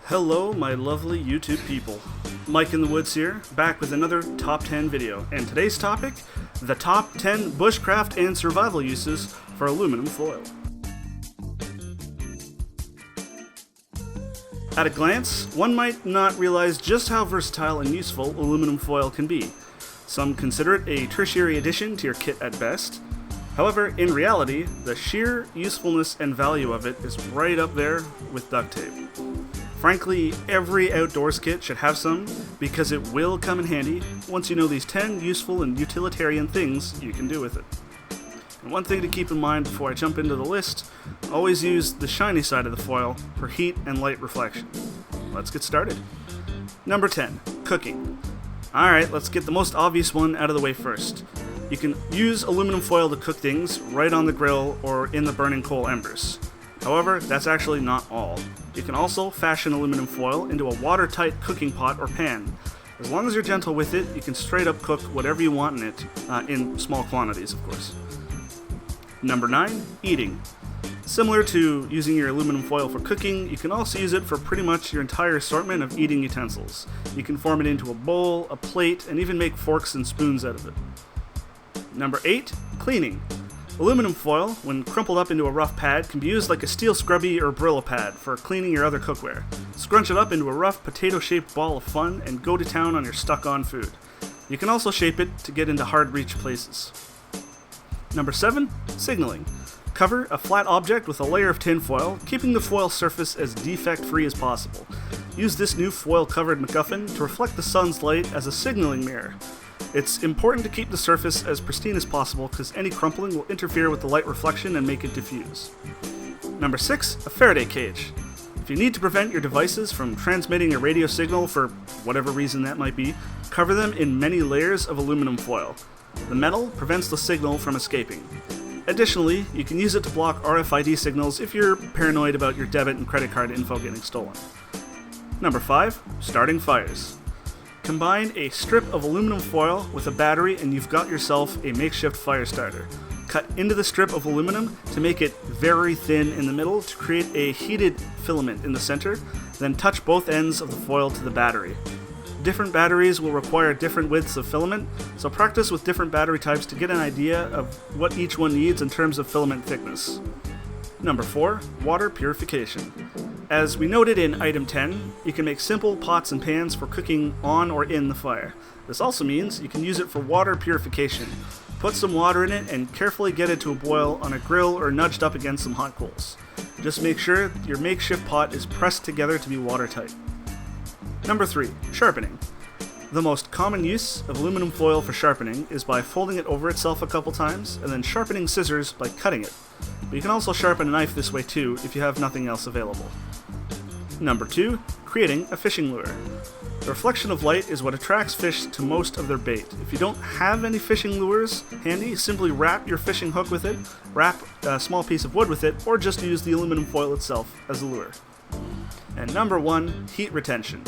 Hello, my lovely YouTube people. Mike in the Woods here, back with another Top 10 video. And today's topic, the Top 10 Bushcraft and Survival Uses for Aluminum Foil. At a glance, one might not realize just how versatile and useful aluminum foil can be. Some consider it a tertiary addition to your kit at best. However, in reality, the sheer usefulness and value of it is right up there with duct tape. Frankly, every outdoors kit should have some, because it will come in handy once you know these 10 useful and utilitarian things you can do with it. And one thing to keep in mind before I jump into the list, always use the shiny side of the foil for heat and light reflection. Let's get started. Number 10, cooking. Alright, let's get the most obvious one out of the way first. You can use aluminum foil to cook things right on the grill or in the burning coal embers. However, that's actually not all. You can also fashion aluminum foil into a watertight cooking pot or pan. As long as you're gentle with it, you can straight up cook whatever you want in it, in small quantities, of course. Number 9, eating. Similar to using your aluminum foil for cooking, you can also use it for pretty much your entire assortment of eating utensils. You can form it into a bowl, a plate, and even make forks and spoons out of it. Number 8, cleaning. Aluminum foil, when crumpled up into a rough pad, can be used like a steel scrubby or Brillo pad for cleaning your other cookware. Scrunch it up into a rough potato-shaped ball of fun and go to town on your stuck-on food. You can also shape it to get into hard-reach places. Number 7, signaling. Cover a flat object with a layer of tinfoil, keeping the foil surface as defect-free as possible. Use this new foil-covered MacGuffin to reflect the sun's light as a signaling mirror. It's important to keep the surface as pristine as possible because any crumpling will interfere with the light reflection and make it diffuse. Number 6, a Faraday cage. If you need to prevent your devices from transmitting a radio signal for whatever reason that might be, cover them in many layers of aluminum foil. The metal prevents the signal from escaping. Additionally, you can use it to block RFID signals if you're paranoid about your debit and credit card info getting stolen. Number 5, starting fires. Combine a strip of aluminum foil with a battery and you've got yourself a makeshift fire starter. Cut into the strip of aluminum to make it very thin in the middle to create a heated filament in the center, then touch both ends of the foil to the battery. Different batteries will require different widths of filament, so practice with different battery types to get an idea of what each one needs in terms of filament thickness. Number 4, water purification. As we noted in item 10, you can make simple pots and pans for cooking on or in the fire. This also means you can use it for water purification. Put some water in it and carefully get it to a boil on a grill or nudged up against some hot coals. Just make sure your makeshift pot is pressed together to be watertight. Number 3, sharpening. The most common use of aluminum foil for sharpening is by folding it over itself a couple times and then sharpening scissors by cutting it. But you can also sharpen a knife this way too if you have nothing else available. Number 2, creating a fishing lure. The reflection of light is what attracts fish to most of their bait. If you don't have any fishing lures handy, simply wrap your fishing hook with it, wrap a small piece of wood with it, or just use the aluminum foil itself as a lure. And number 1, heat retention.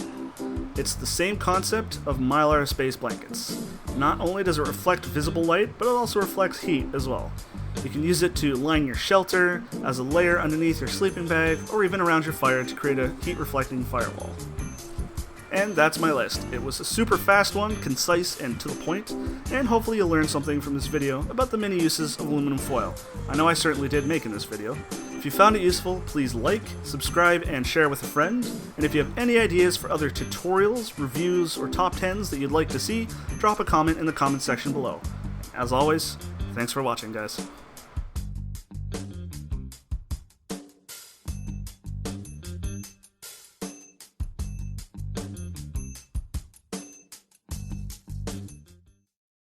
It's the same concept of Mylar space blankets. Not only does it reflect visible light, but it also reflects heat as well. You can use it to line your shelter, as a layer underneath your sleeping bag, or even around your fire to create a heat-reflecting firewall. And that's my list. It was a super fast one, concise and to the point, and hopefully you'll learn something from this video about the many uses of aluminum foil. I know I certainly did making this video. If you found it useful, please like, subscribe, and share with a friend. And if you have any ideas for other tutorials, reviews, or top 10s that you'd like to see, drop a comment in the comment section below. As always, thanks for watching, guys.